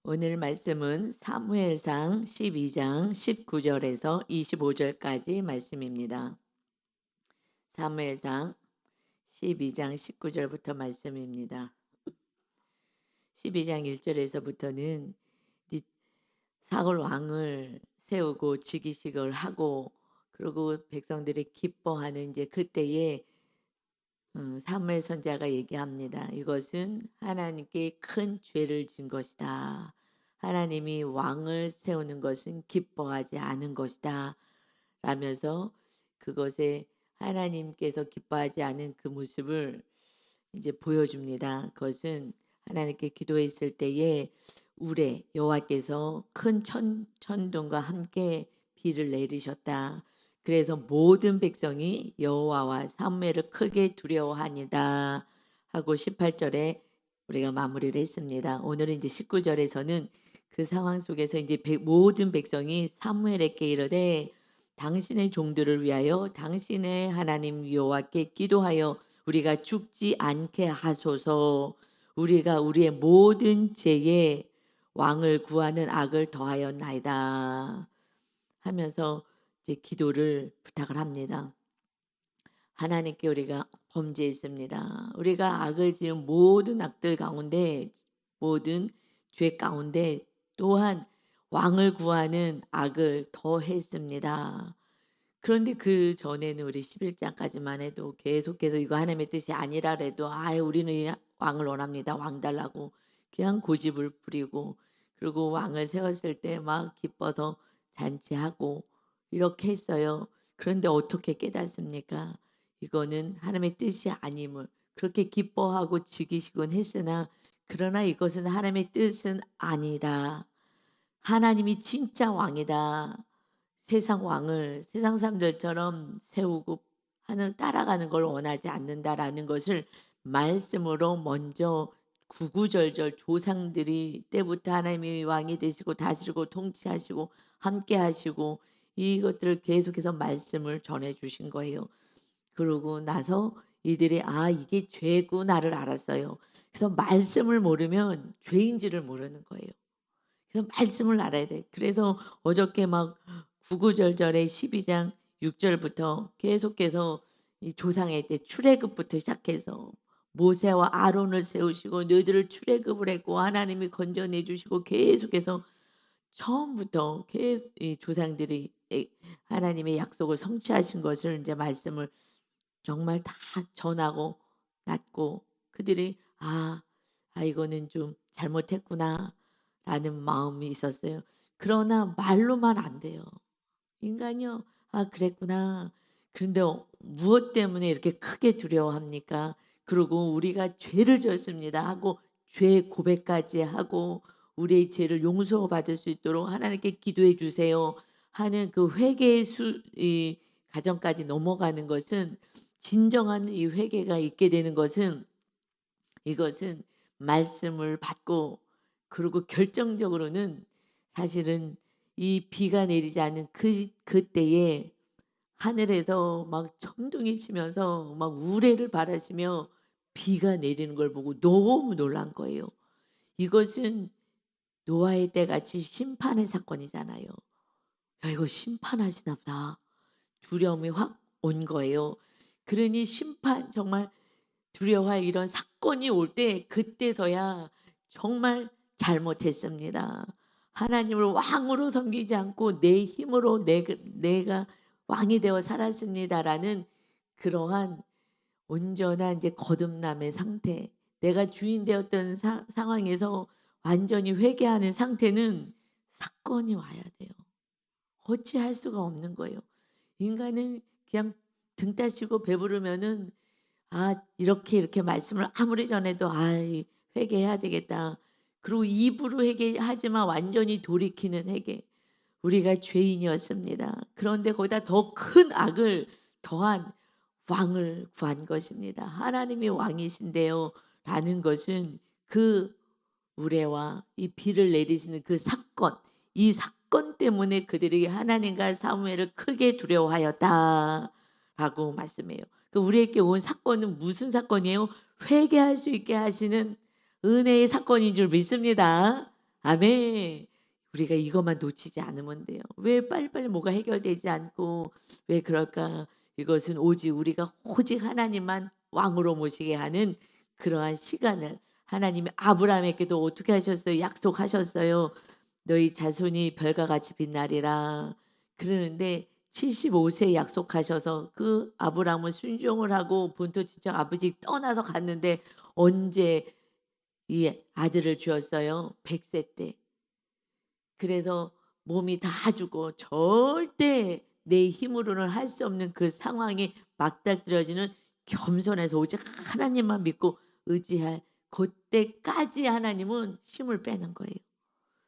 오늘 말씀은 사무엘상 12장 19절에서 25절까지 말씀입니다. 사무엘상 12장 19절부터 말씀입니다. 12장 1절에서부터는 사울 왕을 세우고 즉위식을 하고 그리고 백성들이 기뻐하는 이제 그때에 사무엘 선지자가 얘기합니다. 이것은 하나님께 큰 죄를 진 것이다. 하나님이 왕을 세우는 것은 기뻐하지 않은 것이다. 라면서 그것에 하나님께서 기뻐하지 않은 그 모습을 이제 보여줍니다. 그것은 하나님께 기도했을 때에 우레 여호와께서 큰 천둥과 함께 비를 내리셨다. 그래서 모든 백성이 여호와와 사무엘을 크게 두려워하니다 하고 18절에 우리가 마무리를 했습니다. 오늘은 이제 19절에서는 그 상황 속에서 이제 모든 백성이 사무엘에게 이르되 당신의 종들을 위하여 당신의 하나님 여호와께 기도하여 우리가 죽지 않게 하소서. 우리가 우리의 모든 죄에 왕을 구하는 악을 더하였나이다 하면서 이제 기도를 부탁을 합니다. 하나님께 우리가 범죄했습니다. 우리가 악을 지은 모든 악들 가운데 모든 죄 가운데 또한 왕을 구하는 악을 더했습니다. 그런데 그 전에는 우리 11장까지만 해도 계속해서 이거 하나님의 뜻이 아니라래도 우리는 왕을 원합니다. 왕 달라고 그냥 고집을 부리고 그리고 왕을 세웠을 때 막 기뻐서 잔치하고 이렇게 했어요. 그런데 어떻게 깨닫습니까? 이거는 하나님의 뜻이 아님을 그렇게 기뻐하고 즐기시곤 했으나 그러나 이것은 하나님의 뜻은 아니다. 하나님이 진짜 왕이다. 세상 왕을 세상 사람들처럼 세우고 하는 따라가는 걸 원하지 않는다라는 것을 말씀으로 먼저 구구절절 조상들이 때부터 하나님이 왕이 되시고 다스리고 통치하시고 함께 하시고 이것들을 계속해서 말씀을 전해 주신 거예요. 그러고 나서 이들이 이게 죄구나를 알았어요. 그래서 말씀을 모르면 죄인지를 모르는 거예요. 그래서 말씀을 알아야 돼. 그래서 어저께 막 구구절절의 12장 6절부터 계속해서 이 조상의 때 출애굽부터 시작해서 모세와 아론을 세우시고 너희들을 출애굽을 했고 하나님이 건져내 주시고 계속해서 처음부터 계속 이 조상들이 하나님의 약속을 성취하신 것을 이제 말씀을 정말 다 전하고 낫고 그들이 이거는 좀 잘못했구나 라는 마음이 있었어요. 그러나 말로만 안 돼요. 인간이요. 그랬구나. 그런데 무엇 때문에 이렇게 크게 두려워합니까? 그리고 우리가 죄를 졌습니다 하고 죄 고백까지 하고 우리의 죄를 용서받을 수 있도록 하나님께 기도해 주세요 하는 그 회개의 이 과정까지 넘어가는 것은 진정한 이 회개가 있게 되는 것은 이것은 말씀을 받고 그리고 결정적으로는 사실은 이 비가 내리지 않은 그때에 하늘에서 막 천둥이 치면서 막 우레를 바라시며 비가 내리는 걸 보고 너무 놀란 거예요. 이것은 노아의 때 같이 심판의 사건이잖아요. 이거 심판하시나 보다. 두려움이 확 온 거예요. 그러니 심판 정말 두려워할 이런 사건이 올 때 그때서야 정말 잘못했습니다. 하나님을 왕으로 섬기지 않고 내 힘으로 내가 왕이 되어 살았습니다라는 그러한 온전한 이제 거듭남의 상태, 내가 주인 되었던 상황에서 완전히 회개하는 상태는 사건이 와야 돼요. 어찌할 수가 없는 거예요. 인간은 그냥 등 따시고 배부르면은 이렇게 말씀을 아무리 전해도 회개해야 되겠다. 그리고 입으로 회개하지만 완전히 돌이키는 회개. 우리가 죄인이었습니다. 그런데 거기다 더 큰 악을 더한 왕을 구한 것입니다. 하나님이 왕이신데요. 라는 것은 그 우레와 이 비를 내리시는 그 사건, 이 사건 때문에 그들이 하나님과 사무엘을 크게 두려워하였다라고 말씀해요. 우리에게 온 사건은 무슨 사건이에요? 회개할 수 있게 하시는 은혜의 사건인 줄 믿습니다. 아멘. 우리가 이것만 놓치지 않으면 돼요. 왜 빨리빨리 뭐가 해결되지 않고 왜 그럴까? 이것은 오직 하나님만 왕으로 모시게 하는 그러한 시간을 하나님이 아브라함에게도 어떻게 하셨어요? 약속하셨어요. 너희 자손이 별과 같이 빛나리라. 그러는데 75세 약속하셔서 그 아브라함은 순종을 하고 본토 친척 아버지 떠나서 갔는데 언제 이 아들을 주었어요? 100세 때. 그래서 몸이 다 죽어 절대 내 힘으로는 할 수 없는 그 상황이 맞닥뜨려지는 겸손해서 오직 하나님만 믿고 의지할 그때까지 하나님은 힘을 빼는 거예요.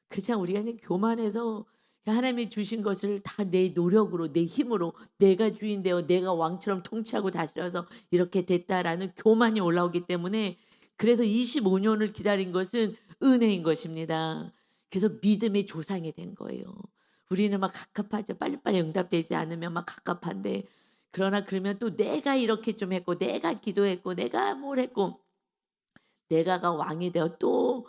그냥 우리가 그냥 교만해서 하나님이 주신 것을 다 내 노력으로 내 힘으로 내가 주인 되어 내가 왕처럼 통치하고 다스려서 이렇게 됐다라는 교만이 올라오기 때문에 그래서 25년을 기다린 것은 은혜인 것입니다. 그래서 믿음의 조상이 된 거예요. 우리는 막 갑갑하죠. 빨리빨리 응답되지 않으면 막 갑갑한데 그러나 그러면 또 내가 이렇게 좀 했고 내가 기도했고 내가 뭘 했고 내가가 왕이 되어 또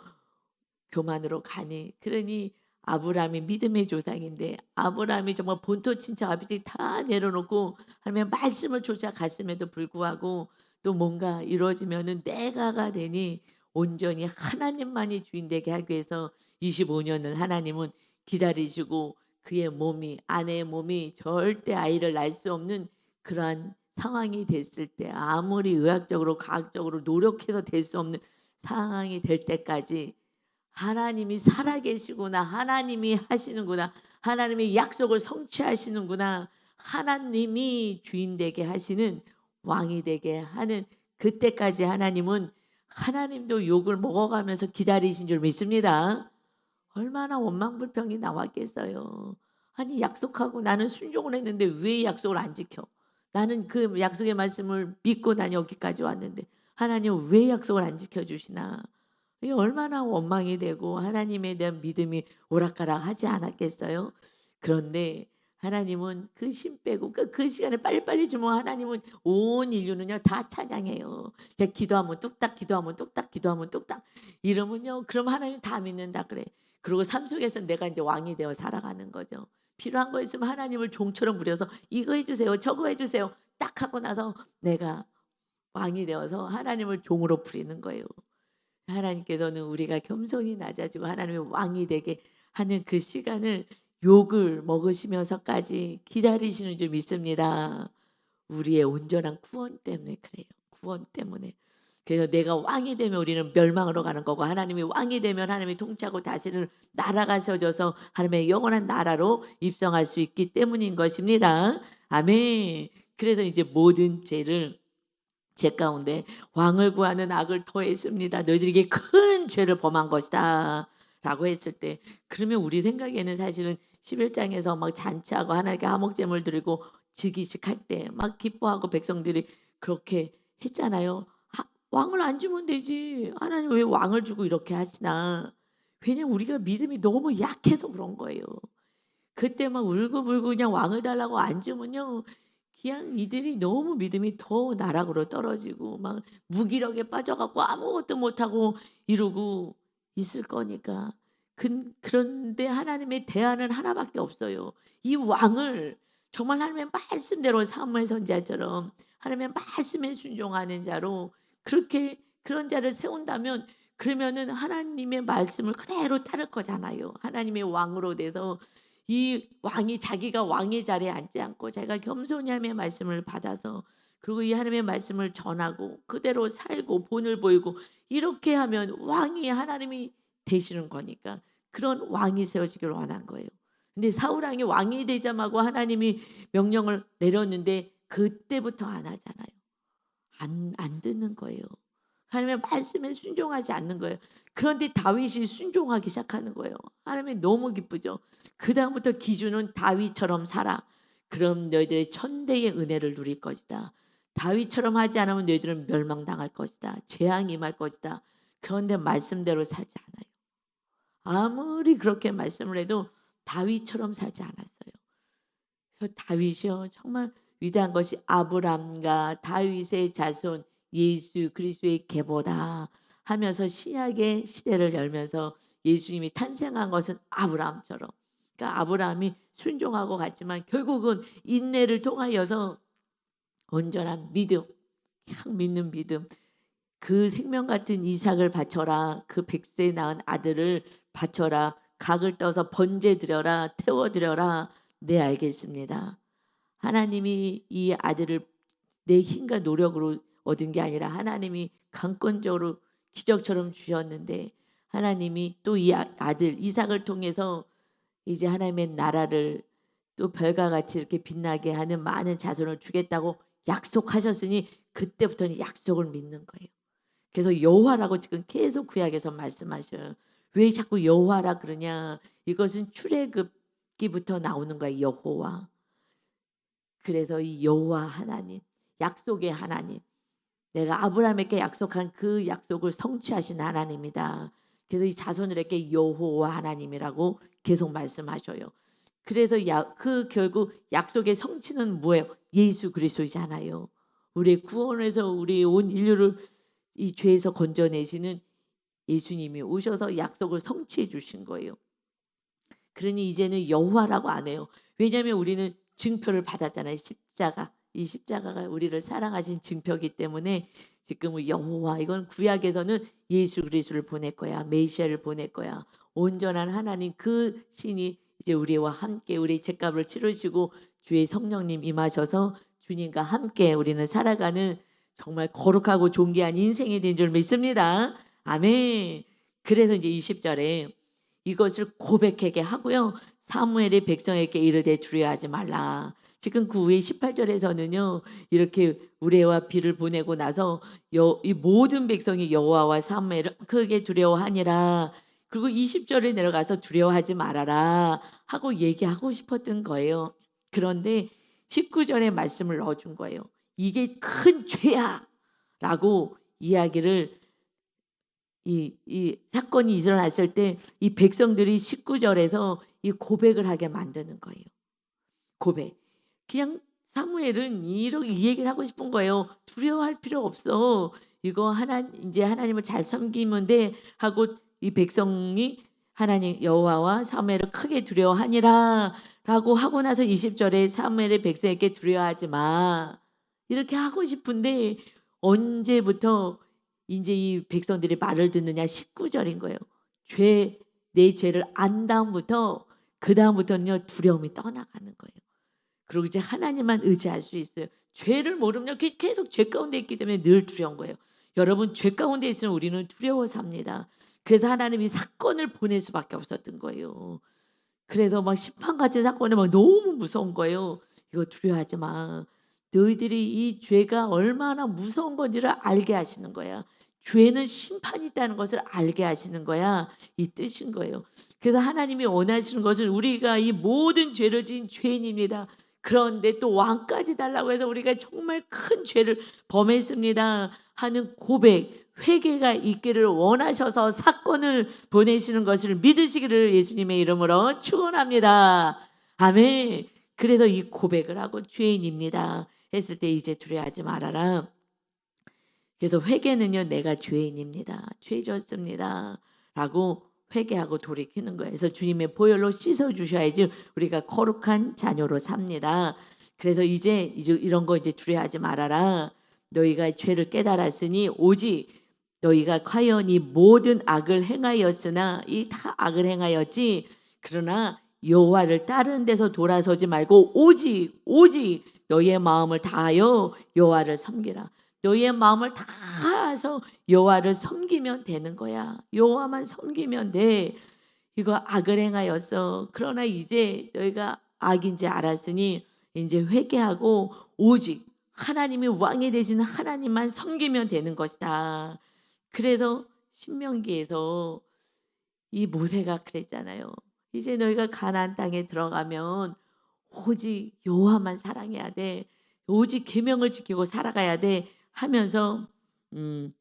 교만으로 가니 그러니 아브라함이 믿음의 조상인데 아브라함이 정말 본토 친척 아버지 다 내려놓고 하나님의 말씀을 쫓아갔음에도 불구하고 또 뭔가 이루어지면은 내가가 되니 온전히 하나님만이 주인 되게 하기 위해서 25년을 하나님은 기다리시고 그의 몸이 아내의 몸이 절대 아이를 낳을 수 없는 그러한 상황이 됐을 때 아무리 의학적으로 과학적으로 노력해서 될 수 없는 상황이 될 때까지 하나님이 살아계시구나. 하나님이 하시는구나. 하나님의 약속을 성취하시는구나. 하나님이 주인 되게 하시는 왕이 되게 하는 그때까지 하나님은 하나님도 욕을 먹어가면서 기다리신 줄 믿습니다. 얼마나 원망불평이 나왔겠어요. 아니 약속하고 나는 순종을 했는데 왜 약속을 안 지켜? 나는 그 약속의 말씀을 믿고 난 여기까지 왔는데 하나님 왜 약속을 안 지켜주시나? 이게 얼마나 원망이 되고 하나님에 대한 믿음이 오락가락하지 않았겠어요? 그런데 하나님은 그 심 빼고 그 시간에 빨리빨리 주면 하나님은 온 인류는요 다 찬양해요. 그냥 기도하면 뚝딱 기도하면 뚝딱 기도하면 뚝딱 이러면요 그럼 하나님 다 믿는다 그래. 그리고 삶 속에서 내가 이제 왕이 되어 살아가는 거죠. 필요한 거 있으면 하나님을 종처럼 부려서 이거 해주세요 저거 해주세요 딱 하고 나서 내가 왕이 되어서 하나님을 종으로 부리는 거예요. 하나님께서는 우리가 겸손히 낮아지고 하나님의 왕이 되게 하는 그 시간을 욕을 먹으시면서까지 기다리시는 줄 믿습니다. 우리의 온전한 구원 때문에 그래요. 구원 때문에. 그래서 내가 왕이 되면 우리는 멸망으로 가는 거고 하나님이 왕이 되면 하나님이 통치하고 다스리는 나라가 세워져서 하나님의 영원한 나라로 입성할 수 있기 때문인 것입니다. 아멘. 그래서 이제 모든 죄를 제 가운데 왕을 구하는 악을 토했습니다. 너희들에게 큰 죄를 범한 것이다. 라고 했을 때 그러면 우리 생각에는 사실은 11장에서 막 잔치하고 하나님께 화목제물 드리고 즉위식 할 때 막 기뻐하고 백성들이 그렇게 했잖아요. 왕을 안 주면 되지. 하나님 왜 왕을 주고 이렇게 하시나. 왜냐면 우리가 믿음이 너무 약해서 그런 거예요. 그때 막 울고불고 그냥 왕을 달라고 안 주면요. 그냥 이들이 너무 믿음이 더 나락으로 떨어지고 막 무기력에 빠져갖고 아무것도 못하고 이러고 있을 거니까. 그런데 하나님의 대안은 하나밖에 없어요. 이 왕을 정말 하나님의 말씀대로 사무엘 선지자처럼 하나님의 말씀에 순종하는 자로 그렇게 그런 자를 세운다면 그러면은 하나님의 말씀을 그대로 따를 거잖아요. 하나님의 왕으로 돼서 이 왕이 자기가 왕의 자리에 앉지 않고 자기가 겸손히 하나님의 말씀을 받아서 그리고 이 하나님의 말씀을 전하고 그대로 살고 본을 보이고 이렇게 하면 왕이 하나님이 되시는 거니까 그런 왕이 세워지기를 원한 거예요. 근데 사울 왕이 왕이 되자마고 하나님이 명령을 내렸는데 그때부터 안 하잖아요. 안 듣는 거예요. 하나님의 말씀에 순종하지 않는 거예요. 그런데 다윗이 순종하기 시작하는 거예요. 하나님이 너무 기쁘죠. 그다음부터 기준은 다윗처럼 살아. 그럼 너희들의 천대의 은혜를 누릴 것이다. 다윗처럼 하지 않으면 너희들은 멸망당할 것이다. 재앙이 임할 것이다. 그런데 말씀대로 살지 않아요. 아무리 그렇게 말씀을 해도 다윗처럼 살지 않았어요. 그래서 다윗이요 정말 위대한 것이 아브람과 다윗의 자손 예수 그리스도의 계보다 하면서 신약의 시대를 열면서 예수님이 탄생한 것은 아브라함처럼, 그러니까 아브라함이 순종하고 갔지만 결국은 인내를 통하여서 온전한 믿음, 그냥 믿는 믿음, 그 생명 같은 이삭을 바쳐라, 그 100세 낳은 아들을 바쳐라, 각을 떠서 번제 드려라, 태워 드려라. 네, 알겠습니다. 하나님이 이 아들을 내 힘과 노력으로 얻은 게 아니라 하나님이 강권적으로 기적처럼 주셨는데, 하나님이 또 이 아들 이삭을 통해서 이제 하나님의 나라를 또 별과 같이 이렇게 빛나게 하는 많은 자손을 주겠다고 약속하셨으니 그때부터는 약속을 믿는 거예요. 그래서 여호와라고 지금 계속 구약에서 말씀하셔요. 왜 자꾸 여호와라 그러냐? 이것은 출애굽기부터 나오는 거예요. 여호와. 그래서 이 여호와 하나님, 약속의 하나님, 내가 아브라함에게 약속한 그 약속을 성취하신 하나님이다. 그래서 이 자손들에게 여호와 하나님이라고 계속 말씀하셔요. 그래서 그 결국 약속의 성취는 뭐예요? 예수 그리스도잖아요. 우리의 구원에서 우리 온 인류를 이 죄에서 건져내시는 예수님이 오셔서 약속을 성취해 주신 거예요. 그러니 이제는 여호와라고 안 해요. 왜냐하면 우리는 증표를 받았잖아요. 십자가. 이 십자가가 우리를 사랑하신 증표이기 때문에 지금은 여호와, 이건 구약에서는 예수 그리스도를 보낼 거야. 메시아를 보낼 거야. 온전한 하나님 그 신이 이제 우리와 함께 우리 죄값을 치르시고 주의 성령님 임하셔서 주님과 함께 우리는 살아가는 정말 거룩하고 존귀한 인생이 된 줄 믿습니다. 아멘. 그래서 이제 20절에 이것을 고백하게 하고요. 사무엘이 백성에게 이르되 두려워하지 말라. 지금 그 후에 18절에서는요. 이렇게 우레와 비를 보내고 나서 이 모든 백성이 여호와와 사무엘을 크게 두려워하니라. 그리고 20절에 내려가서 두려워하지 말아라 하고 얘기하고 싶었던 거예요. 그런데 19절에 말씀을 넣어준 거예요. 이게 큰 죄야 라고 이야기를, 이 사건이 일어났을 때 이 백성들이 19절에서 이 고백을 하게 만드는 거예요. 고백. 그냥 사무엘은 이렇게 이 얘기를 하고 싶은 거예요. 두려워할 필요 없어. 이거 이제 하나님을 잘 섬기면 돼 하고 이 백성이 하나님 여호와와 사무엘을 크게 두려워하니라 라고 하고 나서 20절에 사무엘의 백성에게 두려워하지 마 이렇게 하고 싶은데 언제부터 이제 이 백성들이 말을 듣느냐? 19절인 거예요. 내 죄를 안 다음부터 그 다음부터는요 두려움이 떠나가는 거예요. 그리고 이제 하나님만 의지할 수 있어요. 죄를 모르면 계속 죄 가운데 있기 때문에 늘 두려운 거예요. 여러분 죄 가운데 있으면 우리는 두려워 삽니다. 그래서 하나님이 사건을 보낼 수밖에 없었던 거예요. 그래서 막 심판 같은 사건이 막 너무 무서운 거예요. 이거 두려워하지 마. 너희들이 이 죄가 얼마나 무서운 건지를 알게 하시는 거야. 죄는 심판이 있다는 것을 알게 하시는 거야. 이 뜻인 거예요. 그래서 하나님이 원하시는 것은 우리가 이 모든 죄를 지은 죄인입니다. 그런데 또 왕까지 달라고 해서 우리가 정말 큰 죄를 범했습니다 하는 고백, 회개가 있기를 원하셔서 사건을 보내시는 것을 믿으시기를 예수님의 이름으로 축원합니다. 아멘. 그래서 이 고백을 하고 죄인입니다 했을 때 이제 두려워하지 말아라. 그래서 회개는요, 내가 죄인입니다, 죄 졌습니다 라고 회개하고 돌이키는 거예요. 그래서 주님의 보혈로 씻어 주셔야지 우리가 거룩한 자녀로 삽니다. 그래서 이제 이런 거 이제 두려워하지 말아라. 너희가 죄를 깨달았으니 오직 너희가 과연 이 모든 악을 행하였으나 이 다 악을 행하였지. 그러나 여호와를 다른 데서 돌아서지 말고 오직 너희의 마음을 다하여 여호와를 섬기라. 너희의 마음을 다해서 여호와를 섬기면 되는 거야. 여호와만 섬기면 돼. 이거 악을 행하였어. 그러나 이제 너희가 악인지 알았으니 이제 회개하고 오직 하나님이 왕이 되시는 하나님만 섬기면 되는 것이다. 그래서 신명기에서 이 모세가 그랬잖아요. 이제 너희가 가나안 땅에 들어가면 오직 여호와만 사랑해야 돼. 오직 계명을 지키고 살아가야 돼 하면서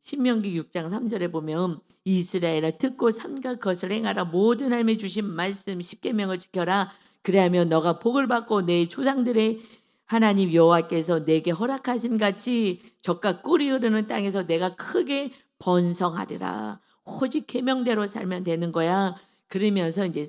신명기 6장 3절에 보면 이스라엘아 듣고 삼가 그것을 행하라. 모든 하나님의 주신 말씀 십계명을 지켜라. 그래야면 너가 복을 받고 내 조상들의 하나님 여호와께서 내게 허락하신 같이 젖과 꿀이 흐르는 땅에서 내가 크게 번성하리라. 오직 계명대로 살면 되는 거야. 그러면서 이제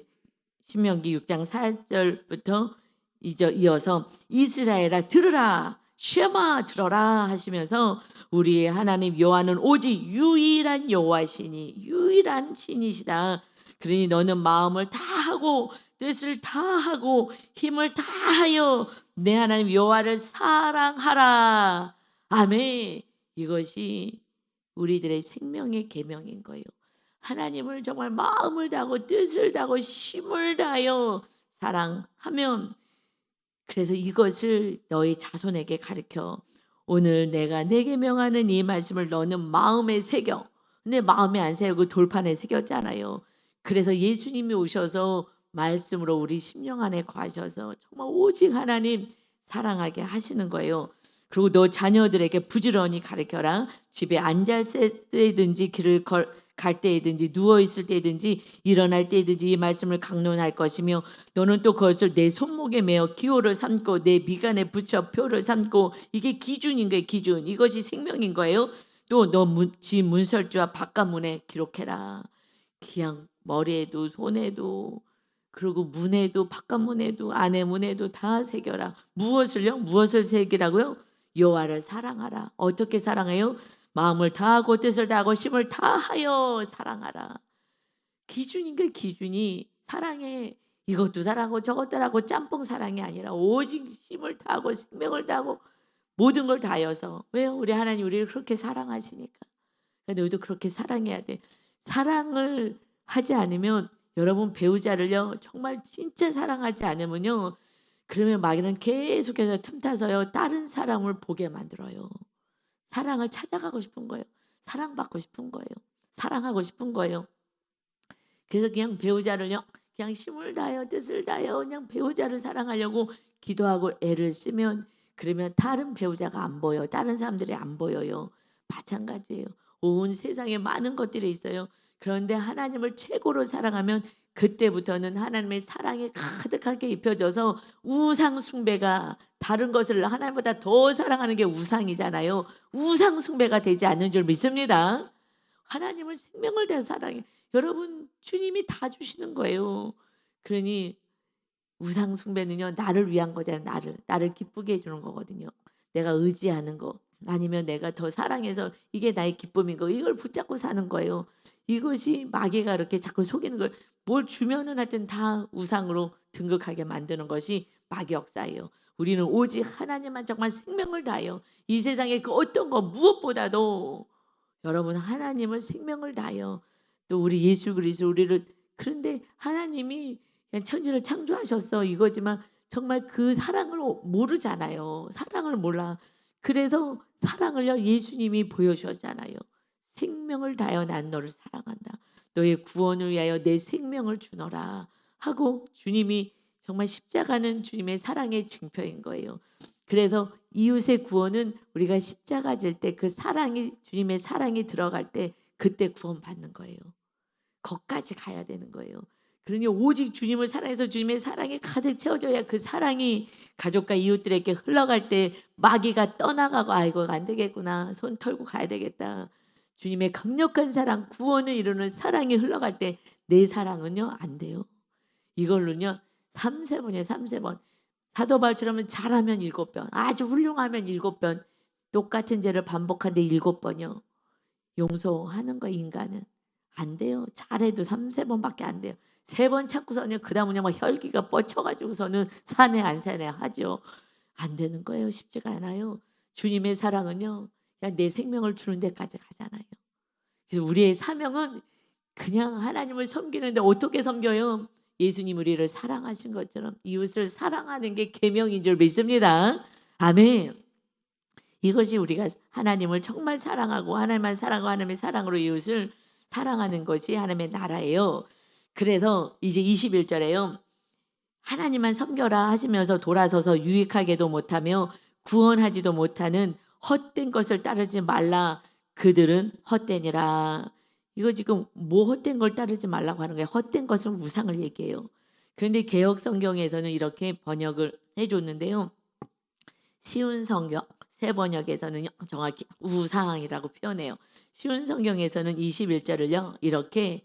신명기 6장 4절부터 이어서 이스라엘아 들으라 쉐마 들어라 하시면서 우리의 하나님 여호와는 오직 유일한 여호와시니 유일한 신이시다. 그러니 너는 마음을 다하고 뜻을 다하고 힘을 다하여 내 하나님 여호와를 사랑하라. 아멘. 이것이 우리들의 생명의 계명인 거예요. 하나님을 정말 마음을 다하고 뜻을 다하고 힘을 다하여 사랑하면, 그래서 이것을 너희 자손에게 가르쳐. 오늘 내가 내게 명하는 이 말씀을 너는 마음에 새겨. 근데 마음에 안 새고 돌판에 새겼잖아요. 그래서 예수님이 오셔서 말씀으로 우리 심령 안에 거하셔서 정말 오직 하나님 사랑하게 하시는 거예요. 그리고 너 자녀들에게 부지런히 가르쳐라. 집에 앉을 때든지 길을 갈 때든지 누워 있을 때든지 일어날 때든지 이 말씀을 강론할 것이며 너는 또 그것을 내 손목에 매어 기호를 삼고 내 미간에 붙여 표를 삼고. 이게 기준인 거예요. 기준. 이것이 생명인 거예요. 또 너 집 문설주와 바깥문에 기록해라. 그냥 머리에도 손에도 그리고 문에도 바깥문에도 안에 문에도 다 새겨라. 무엇을요? 무엇을 새기라고요? 여호와를 사랑하라. 어떻게 사랑해요? 마음을 다하고 뜻을 다하고 힘을 다하여 사랑하라. 기준인 게 기준이 사랑해. 이것도 사랑하고 저것도 하고 짬뽕 사랑이 아니라 오직 힘을 다하고 생명을 다하고 모든 걸 다하여서. 왜요? 우리 하나님 우리를 그렇게 사랑하시니까. 그러니까 너희도 그렇게 사랑해야 돼. 사랑을 하지 않으면 여러분 배우자를요 정말 진짜 사랑하지 않으면요 그러면 마귀는 계속해서 틈타서요 다른 사람을 보게 만들어요. 사랑을 찾아가고 싶은 거예요. 사랑받고 싶은 거예요. 사랑하고 싶은 거예요. 그래서 그냥 배우자를요 그냥 힘을 다하여 뜻을 다하여 그냥 배우자를 사랑하려고 기도하고 애를 쓰면 그러면 다른 배우자가 안 보여. 다른 사람들이 안 보여요. 마찬가지예요. 온 세상에 많은 것들이 있어요. 그런데 하나님을 최고로 사랑하면 그때부터는 하나님의 사랑이 가득하게 입혀져서 우상 숭배가, 다른 것을 하나님보다 더 사랑하는 게 우상이잖아요. 우상 숭배가 되지 않는 줄 믿습니다. 하나님을 생명을 다해 사랑해. 여러분 주님이 다 주시는 거예요. 그러니 우상 숭배는요 나를 위한 거잖아요. 나를 기쁘게 해주는 거거든요. 내가 의지하는 거 아니면 내가 더 사랑해서 이게 나의 기쁨인 거, 이걸 붙잡고 사는 거예요. 이것이 마귀가 이렇게 자꾸 속이는 걸, 뭘 주면은 하여튼 다 우상으로 등극하게 만드는 것이 마귀 역사예요. 우리는 오직 하나님만 정말 생명을 다하여 이 세상의 그 어떤 거 무엇보다도 여러분 하나님을 생명을 다하여 또 우리 예수 그리스도 우리를, 그런데 하나님이 그냥 천지를 창조하셨어 이거지만 정말 그 사랑을 모르잖아요. 사랑을 몰라. 그래서 사랑을요 예수님이 보여주셨잖아요. 생명을 다하여 난 너를 사랑한다. 너의 구원을 위하여 내 생명을 주노라 하고 주님이 정말 십자가는 주님의 사랑의 증표인 거예요. 그래서 이웃의 구원은 우리가 십자가 질 때 그 사랑이, 주님의 사랑이 들어갈 때 그때 구원받는 거예요. 거기까지 가야 되는 거예요. 그러니 오직 주님을 사랑해서 주님의 사랑이 가득 채워져야 그 사랑이 가족과 이웃들에게 흘러갈 때 마귀가 떠나가고 아이고 안 되겠구나 손 털고 가야 되겠다. 주님의 강력한 사랑, 구원을 이루는 사랑이 흘러갈 때 내 사랑은요 안 돼요. 이걸로는요 3-4번이에요. 3-4번. 사도 바울처럼 잘하면 7번, 아주 훌륭하면 7번, 똑같은 죄를 반복하는데 7번이요. 용서하는 거 인간은 안 돼요. 잘해도 3-4번밖에 안 돼요. 3번 찾고서는 그 다음은요 막 혈기가 뻗쳐가지고서는 사내 안 사내 하죠. 안 되는 거예요. 쉽지가 않아요. 주님의 사랑은요 그냥 내 생명을 주는 데까지 가잖아요. 그래서 우리의 사명은 그냥 하나님을 섬기는데 어떻게 섬겨요? 예수님 우리를 사랑하신 것처럼 이웃을 사랑하는 게 계명인 줄 믿습니다. 아멘. 이것이 우리가 하나님을 정말 사랑하고 하나님만 사랑하고 하나님의 사랑으로 이웃을 사랑하는 것이 하나님의 나라예요. 그래서 이제 21절에요. 하나님만 섬겨라 하시면서 돌아서서 유익하게도 못하며 구원하지도 못하는 헛된 것을 따르지 말라. 그들은 헛되니라. 이거 지금 뭐 헛된 걸 따르지 말라고 하는 거예요. 헛된 것은 우상을 얘기해요. 그런데 개역 성경에서는 이렇게 번역을 해줬는데요. 쉬운 성경, 새 번역에서는 정확히 우상이라고 표현해요. 쉬운 성경에서는 21절을요. 이렇게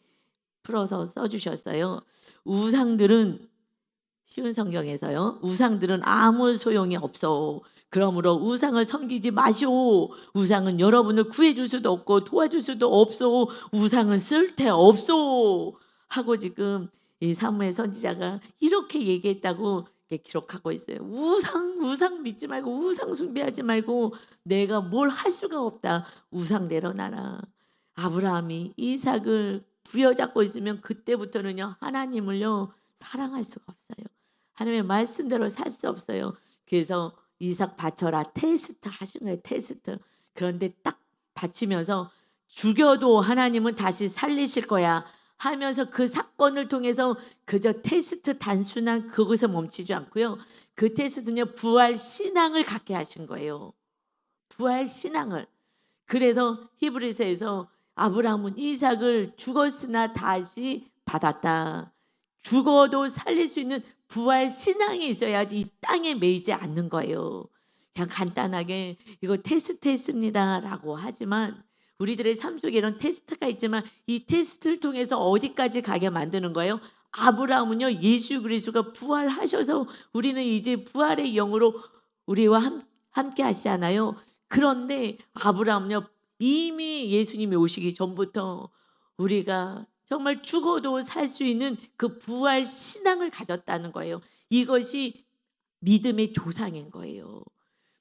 풀어서 써 주셨어요. 우상들은 쉬운 성경에서요. "우상들은 아무 소용이 없어. 그러므로 우상을 섬기지 마시오. 우상은 여러분을 구해 줄 수도 없고 도와줄 수도 없소. 우상은 쓸데없소." 하고 지금 이 사무엘 선지자가 이렇게 얘기했다고 이렇게 기록하고 있어요. 우상 믿지 말고 우상 숭배하지 말고 내가 뭘 할 수가 없다. 우상 내려놔라. 아브라함이 이삭을 부여잡고 있으면 그때부터는요. 하나님을요. 사랑할 수가 없어요. 하나님의 말씀대로 살 수 없어요. 그래서 이삭 바쳐라 테스트 하신 거예요. 테스트. 그런데 딱 바치면서 죽여도 하나님은 다시 살리실 거야 하면서 그 사건을 통해서 그저 테스트 단순한 그것에 멈추지 않고요. 그 테스트는요. 부활 신앙을 갖게 하신 거예요. 부활 신앙을. 그래서 히브리서에서 아브라함은 이삭을 죽었으나 다시 받았다. 죽어도 살릴 수 있는 부활 신앙이 있어야지 이 땅에 매이지 않는 거예요. 그냥 간단하게 이거 테스트했습니다라고 하지만 우리들의 삶 속에 이런 테스트가 있지만 이 테스트를 통해서 어디까지 가게 만드는 거예요? 아브라함은요 예수 그리스도가 부활하셔서 우리는 이제 부활의 영으로 우리와 함께 하시잖아요. 그런데 아브라함은요 이미 예수님이 오시기 전부터 우리가 정말 죽어도 살 수 있는 그 부활 신앙을 가졌다는 거예요. 이것이 믿음의 조상인 거예요.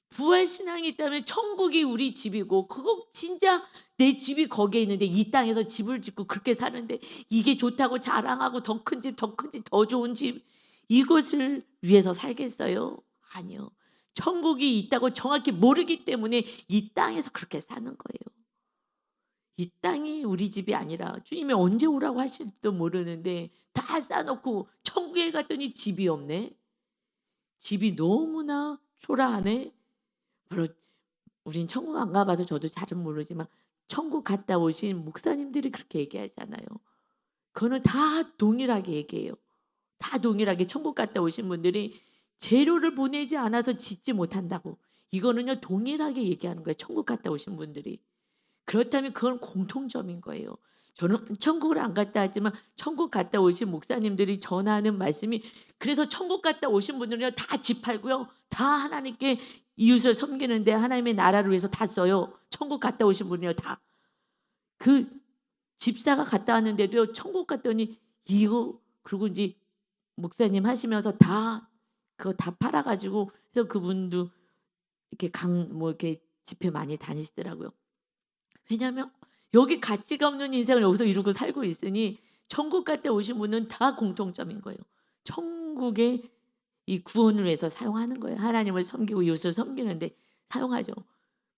부활 신앙이 있다면 천국이 우리 집이고 그거 진짜 내 집이 거기에 있는데 이 땅에서 집을 짓고 그렇게 사는데 이게 좋다고 자랑하고 더 큰 집, 더 큰 집, 더 좋은 집 이것을 위해서 살겠어요? 아니요. 천국이 있다고 정확히 모르기 때문에 이 땅에서 그렇게 사는 거예요. 이 땅이 우리 집이 아니라 주님이 언제 오라고 하실지도 모르는데 다 싸놓고 천국에 갔더니 집이 없네. 집이 너무나 초라하네. 물론 우린 천국 안 가봐서 저도 잘은 모르지만 천국 갔다 오신 목사님들이 그렇게 얘기하잖아요. 그거는 다 동일하게 얘기해요. 다 동일하게 천국 갔다 오신 분들이 재료를 보내지 않아서 짓지 못한다고. 이거는요 동일하게 얘기하는 거예요. 천국 갔다 오신 분들이. 그렇다면 그건 공통점인 거예요. 저는 천국을 안 갔다 왔지만 천국 갔다 오신 목사님들이 전하는 말씀이 그래서 천국 갔다 오신 분들은요 다 집 팔고요. 다 하나님께 이웃을 섬기는데 하나님의 나라를 위해서 다 써요. 천국 갔다 오신 분이요 다. 그 집사가 갔다 왔는데도요. 천국 갔더니 이거 그리고 이제 목사님 하시면서 다 그거 다 팔아 가지고 그래서 그분도 이렇게 뭐 이렇게 집회 많이 다니시더라고요. 왜냐하면 여기 가치가 없는 인생을 여기서 이루고 살고 있으니 천국 갔다 오신 분은 다 공통점인 거예요. 천국의 이 구원을 위해서 사용하는 거예요. 하나님을 섬기고 이웃을 섬기는데 사용하죠.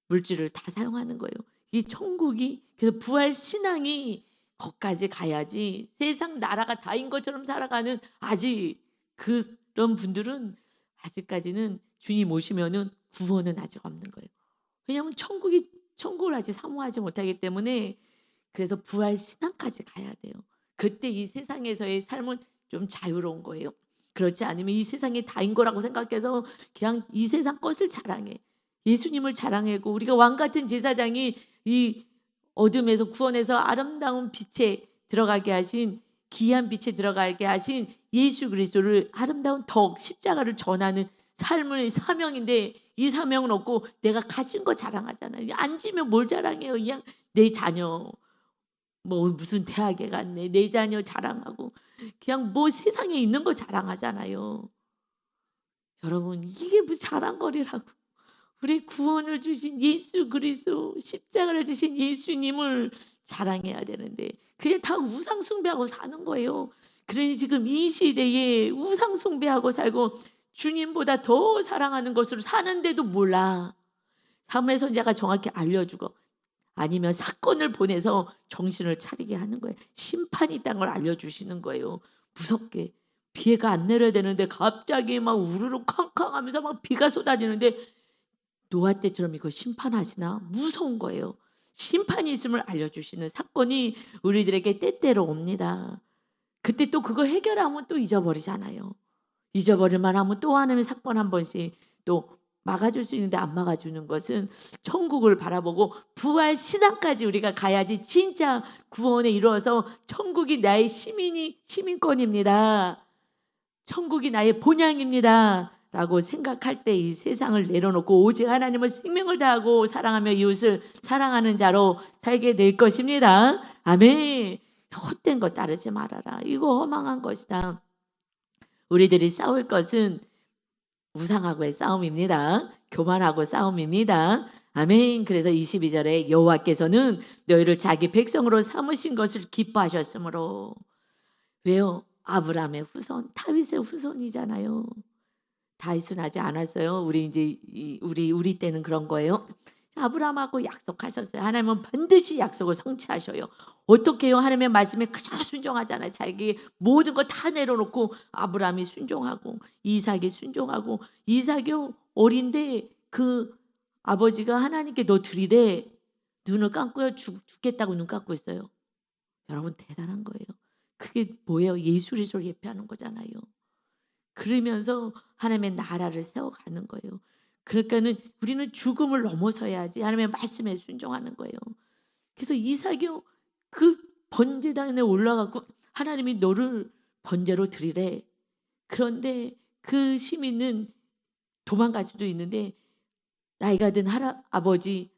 물질을 다 사용하는 거예요. 이 천국이 그래서 부활 신앙이 거기까지 가야지 세상 나라가 다인 것처럼 살아가는 아직 그런 분들은 아직까지는 주님 오시면은 구원은 아직 없는 거예요. 왜냐하면 천국을 아직 사모하지 못하기 때문에 그래서 부활 신앙까지 가야 돼요. 그때 이 세상에서의 삶은 좀 자유로운 거예요. 그렇지 않으면 이 세상이 다인 거라고 생각해서 그냥 이 세상 것을 자랑해. 예수님을 자랑하고 우리가 왕 같은 제사장이 이 어둠에서 구원해서 아름다운 빛에 들어가게 하신 귀한 빛에 들어가게 하신 예수 그리스도를 아름다운 덕 십자가를 전하는 삶의 사명인데 이 사명은 없고 내가 가진 거 자랑하잖아요. 안 지면 뭘 자랑해요. 그냥 내 자녀 뭐 무슨 대학에 갔네. 내 자녀 자랑하고 그냥 뭐 세상에 있는 거 자랑하잖아요. 여러분 이게 무슨 자랑거리라고. 우리 구원을 주신 예수 그리스도 십자가를 지신 예수님을 자랑해야 되는데 그게 다 우상 숭배하고 사는 거예요. 그러니 지금 이 시대에 우상 숭배하고 살고 주님보다 더 사랑하는 것으로 사는데도 몰라. 사무엘 선지자가 정확히 알려주고 아니면 사건을 보내서 정신을 차리게 하는 거예요. 심판이 있다는 걸 알려주시는 거예요. 무섭게 비가 안 내려야 되는데 갑자기 막 우르르 캉캉하면서 막 비가 쏟아지는데 노아 때처럼 이거 심판하시나? 무서운 거예요. 심판이 있음을 알려주시는 사건이 우리들에게 때때로 옵니다. 그때 또 그거 해결하면 또 잊어버리잖아요. 잊어버릴만 하면 또 하나님의 사건 한 번씩 또 막아줄 수 있는데 안 막아주는 것은 천국을 바라보고 부활 신앙까지 우리가 가야지 진짜 구원에 이르러서 천국이 나의 시민권입니다. 천국이 나의 본향입니다. 라고 생각할 때 이 세상을 내려놓고 오직 하나님을 생명을 다하고 사랑하며 이웃을 사랑하는 자로 살게 될 것입니다. 아멘. 헛된 것 따르지 말아라. 이거 허망한 것이다. 우리들이 싸울 것은 우상하고의 싸움입니다. 교만하고 싸움입니다. 아멘. 그래서 22절에 여호와께서는 너희를 자기 백성으로 삼으신 것을 기뻐하셨으므로. 왜요? 아브라함의 후손, 다윗의 후손이잖아요. 다윗은 하지 않았어요. 우리 이제 우리 때는 그런 거예요. 아브라함하고 약속하셨어요. 하나님은 반드시 약속을 성취하셔요. 어떻게 해요? 하나님의 말씀에 그저 순종하잖아요. 자기 모든 거 다 내려놓고 아브라함이 순종하고 이삭이 순종하고 이삭이 어린데 그 아버지가 하나님께 너 드리래 눈을 감고요. 죽겠다고 눈 감고 있어요. 여러분 대단한 거예요. 그게 뭐예요? 예수 그리스도를 예표하는 거잖아요. 그러면서 하나님의 나라를 세워가는 거예요. 그러니까는 우리는 죽음을 넘어서야지 하나님의 말씀에 순종하는 거예요. 그래서 이삭이 그 번제단에 올라가고 하나님이 너를 번제로 드리래. 그런데 그 시민은 도망갈 수도 있는데 나이가 든 아버지의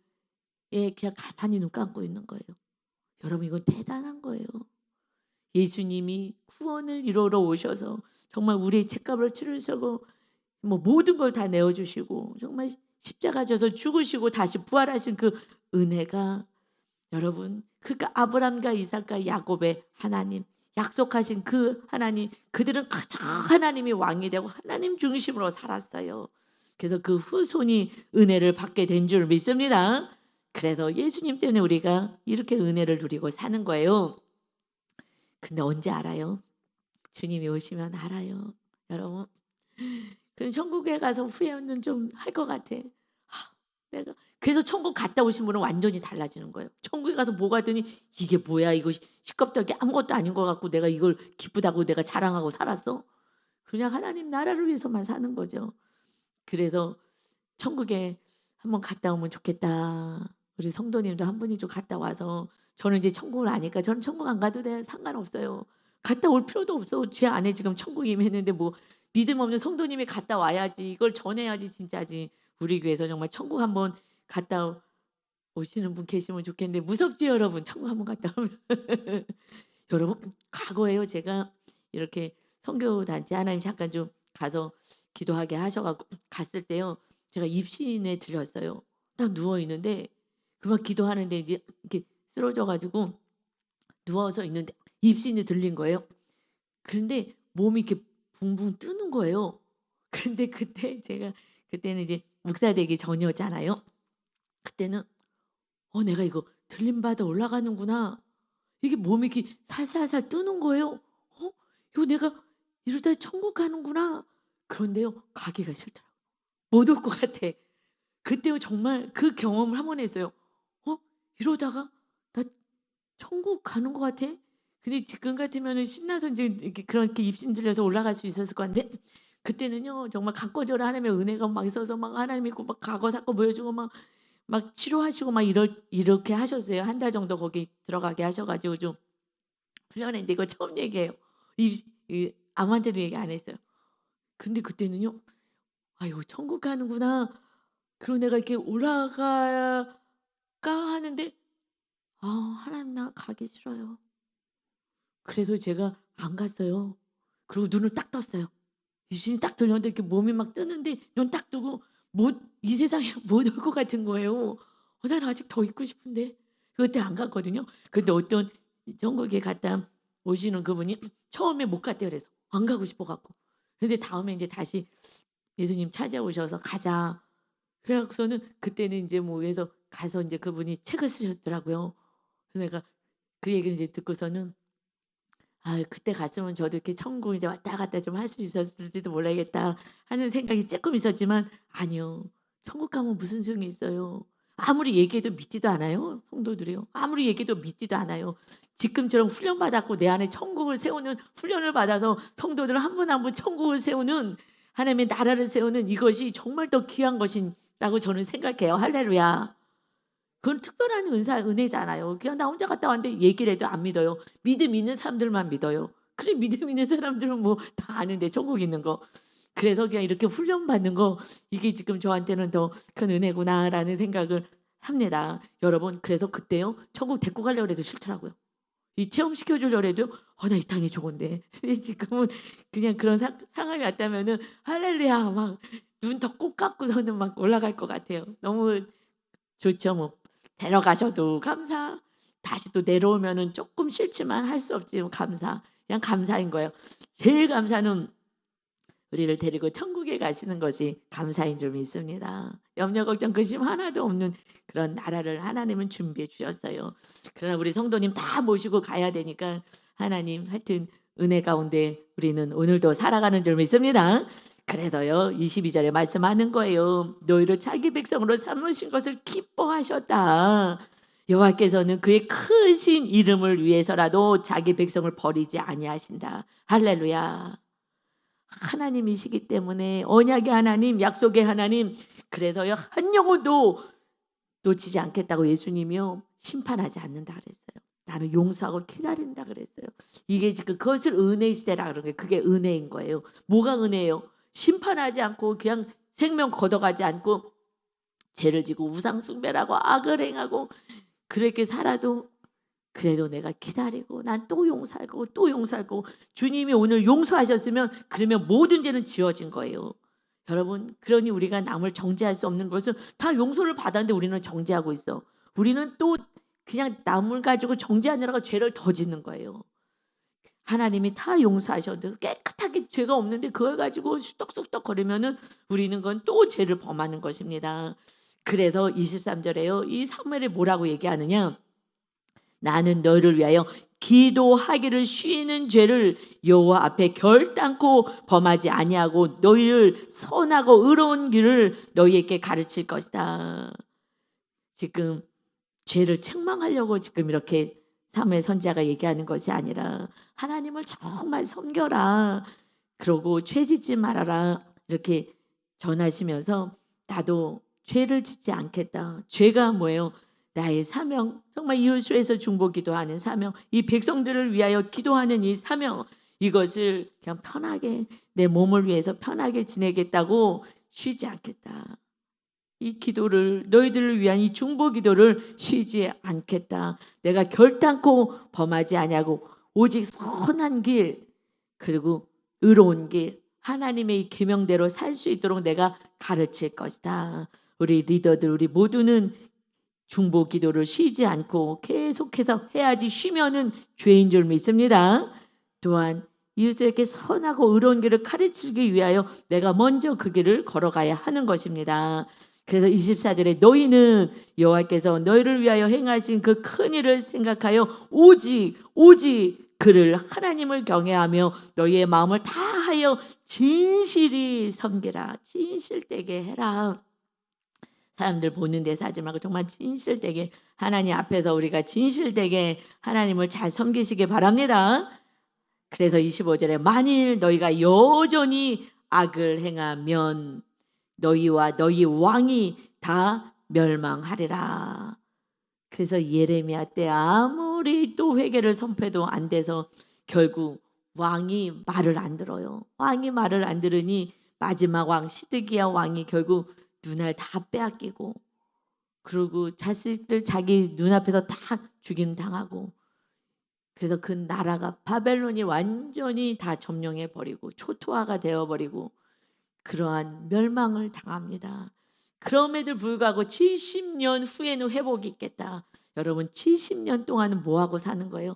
그냥 가만히 눈 감고 있는 거예요. 여러분 이건 대단한 거예요. 예수님이 구원을 이루러 오셔서 정말 우리의 책값을 치르시고 뭐 모든 걸 다 내어주시고 정말 십자가 져서 죽으시고 다시 부활하신 그 은혜가 여러분 그러니까 아브람과 이삭과 야곱의 하나님 약속하신 그 하나님 그들은 가장 하나님이 왕이 되고 하나님 중심으로 살았어요. 그래서 그 후손이 은혜를 받게 된 줄 믿습니다. 그래서 예수님 때문에 우리가 이렇게 은혜를 누리고 사는 거예요. 근데 언제 알아요? 주님이 오시면 알아요. 여러분. 그럼 천국에 가서 후회는 좀 할 것 같아. 내가 그래서 천국 갔다 오신 분은 완전히 달라지는 거예요. 천국에 가서 뭐 가더니 이게 뭐야 이거 시겁덕이 아무것도 아닌 것 같고 내가 이걸 기쁘다고 내가 자랑하고 살았어. 그냥 하나님 나라를 위해서만 사는 거죠. 그래서 천국에 한번 갔다 오면 좋겠다. 우리 성도님도 한 분이 좀 갔다 와서 저는 이제 천국을 아니까 저는 천국 안 가도 돼 상관없어요. 갔다 올 필요도 없어. 제 안에 지금 천국이 임했는데 뭐 믿음 없는 성도님이 갔다 와야지 이걸 전해야지 진짜지. 우리 교회에서 정말 천국 한번 갔다 오시는 분 계시면 좋겠는데 무섭지 여러분 천국 한번 갔다 오면 여러분 과거에요 제가 이렇게 선교단체 하나님 잠깐 좀 가서 기도하게 하셔갖고 갔을 때요 제가 입신에 들렸어요. 딱 누워 있는데 그만 기도하는데 이제 이렇게 쓰러져가지고 누워서 있는데 입신이 들린 거예요. 그런데 몸이 이렇게 붕붕 뜨는 거예요. 근데 그때 제가 그때는 이제 목사 되기 전이었잖아요. 그때는 내가 이거 들림받아 올라가는구나. 이게 몸이 이렇게 살살살 뜨는 거예요. 이거 내가 이러다 천국 가는구나. 그런데요 가기가 싫더라고요. 못 올 것 같아. 그때 정말 그 경험을 한 번 했어요. 이러다가 나 천국 가는 것 같아. 근데 지금 같으면은 신나서 이제 이렇게 그렇게 입신 들려서 올라갈 수 있었을 건데 그때는요 정말 강권적으로 하나님의 은혜가 막 있어서 막 하나님 믿고 막 과거 사건 보여주고 막 치료하시고 막 이렇게 하셨어요. 한 달 정도 거기 들어가게 하셔가지고 좀 훈련했는데 이거 처음 얘기해요. 아무한테도 얘기 안 했어요. 근데 그때는요, 아이고 천국 가는구나. 그리고 내가 이렇게 올라갈까 하는데 하나님 나 가기 싫어요. 그래서 제가 안 갔어요. 그리고 눈을 딱 떴어요. 유신이 딱 들렸는데 이렇게 몸이 막 뜨는데 눈 딱 뜨고 이 세상에 못 올 것 같은 거예요. 나는 아직 더 있고 싶은데 그때 안 갔거든요. 근데 어떤 천국에 갔다 오시는 그분이 처음에 못 갔대 그래서 안 가고 싶어 갖고. 근데 다음에 이제 다시 예수님 찾아오셔서 가자. 그래갖고서는 그때는 이제 뭐 해서 가서 이제 그분이 책을 쓰셨더라고요. 그래서 내가 그 얘기를 이제 듣고서는 그때 갔으면 저도 이렇게 천국 이제 왔다 갔다 좀 할 수 있었을지도 몰라야겠다 하는 생각이 조금 있었지만 아니요. 천국 가면 무슨 소용이 있어요. 아무리 얘기해도 믿지도 않아요. 성도들이요. 아무리 얘기해도 믿지도 않아요. 지금처럼 훈련받았고 내 안에 천국을 세우는 훈련을 받아서 성도들 한 분 한 분 천국을 세우는 하나님의 나라를 세우는 이것이 정말 더 귀한 것이라고 저는 생각해요. 할렐루야. 그건 특별한 은혜잖아요. 그냥 나 혼자 갔다 왔는데 얘기를 해도 안 믿어요. 믿음 있는 사람들만 믿어요. 그래 믿음 있는 사람들은 뭐 다 아는데 천국 있는 거. 그래서 그냥 이렇게 훈련받는 거 이게 지금 저한테는 더 큰 은혜구나라는 생각을 합니다. 여러분 그래서 그때요. 천국 데리고 가려고 해도 싫더라고요. 이 체험시켜 주려고 해도 나 이 땅이 좋은데. 근데 지금은 그냥 그런 상황이 왔다면은 할렐루야 막 눈 더 꼭 감고서는 막 올라갈 것 같아요. 너무 좋죠. 뭐 데려가셔도 감사. 다시 또 내려오면은 조금 싫지만 할 수 없지만 감사. 그냥 감사인 거예요. 제일 감사는 우리를 데리고 천국에 가시는 것이 감사인 줄 믿습니다. 염려 걱정 근심 하나도 없는 그런 나라를 하나님은 준비해 주셨어요. 그러나 우리 성도님 다 모시고 가야 되니까 하나님 하여튼 은혜 가운데 우리는 오늘도 살아가는 줄 믿습니다. 그래서요 22절에 말씀하는 거예요. 너희를 자기 백성으로 삼으신 것을 기뻐하셨다. 여호와께서는 그의 크신 이름을 위해서라도 자기 백성을 버리지 아니하신다. 할렐루야. 하나님이시기 때문에 언약의 하나님, 약속의 하나님. 그래서요 한 영혼도 놓치지 않겠다고 예수님이요 심판하지 않는다 그랬어요. 나는 용서하고 기다린다 그랬어요. 이게 지금 그것을 은혜의 시대라 그런 게 그게 은혜인 거예요. 뭐가 은혜예요? 심판하지 않고 그냥 생명 걷어가지 않고 죄를 지고 우상 숭배하고 악을 행하고 그렇게 살아도 그래도 내가 기다리고 난 또 용서하고 또 용서하고 주님이 오늘 용서하셨으면 그러면 모든 죄는 지워진 거예요. 여러분 그러니 우리가 남을 정죄할 수 없는 것은 다 용서를 받았는데 우리는 정죄하고 있어. 우리는 또 그냥 남을 가지고 정죄하느라고 죄를 더 짓는 거예요. 하나님이 다 용서하셔도 깨끗하게 죄가 없는데 그걸 가지고 수덕수덕 거리면은 우리는 건 또 죄를 범하는 것입니다. 그래서 23절에요. 이 사무엘이 뭐라고 얘기하느냐? 나는 너희를 위하여 기도하기를 쉬는 죄를 여호와 앞에 결단코 범하지 아니하고 너희를 선하고 의로운 길을 너희에게 가르칠 것이다. 지금 죄를 책망하려고 지금 이렇게 사무엘 선지자가 얘기하는 것이 아니라 하나님을 정말 섬겨라. 그러고 죄 짓지 말아라. 이렇게 전하시면서 나도 죄를 짓지 않겠다. 죄가 뭐예요? 나의 사명, 정말 이웃수에서 중보기도하는 사명, 이 백성들을 위하여 기도하는 이 사명, 이것을 그냥 편하게 내 몸을 위해서 편하게 지내겠다고 쉬지 않겠다. 이 기도를 너희들을 위한 이 중보기도를 쉬지 않겠다. 내가 결단코 범하지 아니하고 오직 선한 길 그리고 의로운 길 하나님의 이 계명대로 살 수 있도록 내가 가르칠 것이다. 우리 리더들 우리 모두는 중보 기도를 쉬지 않고 계속해서 해야지 쉬면은 죄인 줄 믿습니다. 또한 이웃에게 선하고 의로운 길을 가르치기 위하여 내가 먼저 그 길을 걸어가야 하는 것입니다. 그래서 24절에 너희는 여호와께서 너희를 위하여 행하신 그 큰 일을 생각하여 오직 그를 하나님을 경외하며 너희의 마음을 다하여 진실이 섬기라. 진실되게 해라. 사람들 보는 데서 하지 말고 정말 진실되게 하나님 앞에서 우리가 진실되게 하나님을 잘 섬기시기 바랍니다. 그래서 25절에 만일 너희가 여전히 악을 행하면 너희와 너희 왕이 다 멸망하리라. 그래서 예레미야 때 아무리 또 회개를 선포해도 안 돼서 결국 왕이 말을 안 들어요. 왕이 말을 안 들으니 마지막 왕 시드기야 왕이 결국 눈알 다 빼앗기고 그리고 자식들 자기 눈앞에서 다 죽임 당하고 그래서 그 나라가 바벨론이 완전히 다 점령해 버리고 초토화가 되어 버리고 그러한 멸망을 당합니다. 그럼에도 불구하고 70년 후에는 회복이 있겠다. 여러분 70년 동안은 뭐하고 사는 거예요?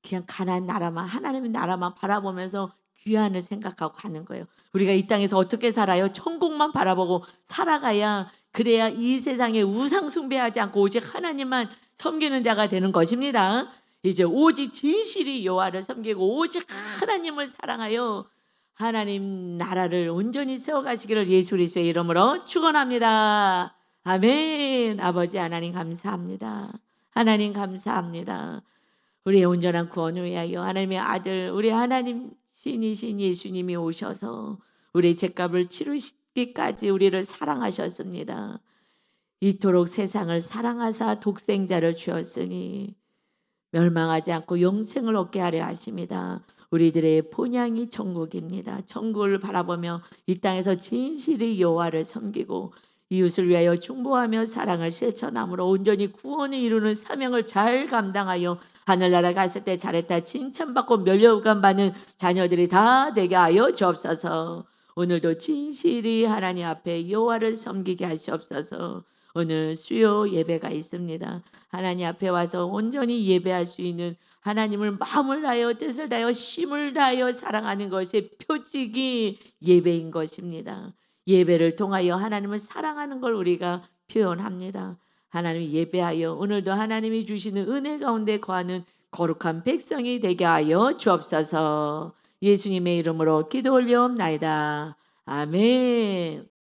그냥 가나안 나라만 하나님의 나라만 바라보면서 귀환을 생각하고 가는 거예요. 우리가 이 땅에서 어떻게 살아요? 천국만 바라보고 살아가야 그래야 이 세상에 우상 숭배하지 않고 오직 하나님만 섬기는 자가 되는 것입니다. 이제 오직 진실이 여호와를 섬기고 오직 하나님을 사랑하여 하나님 나라를 온전히 세워가시기를 예수 그리스도의 이름으로 축원합니다. 아멘. 아버지 하나님 감사합니다. 하나님 감사합니다. 우리의 온전한 구원을 위하여 하나님의 아들 우리 하나님 신이신 예수님이 오셔서 우리 죄값을 치르시기까지 우리를 사랑하셨습니다. 이토록 세상을 사랑하사 독생자를 주었으니 멸망하지 않고 영생을 얻게 하려 하십니다. 우리들의 본향이 천국입니다. 천국을 바라보며 이 땅에서 진실히 여호와를 섬기고 이웃을 위하여 중보하며 사랑을 실천함으로 온전히 구원을 이루는 사명을 잘 감당하여 하늘나라 갔을 때 잘했다 칭찬받고 면류관 받는 자녀들이 다 되게 하여 주옵소서. 오늘도 진실이 하나님 앞에 여호와를 섬기게 하시옵소서. 오늘 수요 예배가 있습니다. 하나님 앞에 와서 온전히 예배할 수 있는 하나님을 마음을 다하여 뜻을 다하여 힘을 다하여 사랑하는 것의 표징이 예배인 것입니다. 예배를 통하여 하나님을 사랑하는 걸 우리가 표현합니다. 하나님 예배하여 오늘도 하나님이 주시는 은혜 가운데 거하는 거룩한 백성이 되게 하여 주옵소서. 예수님의 이름으로 기도 올려옵나이다. 아멘.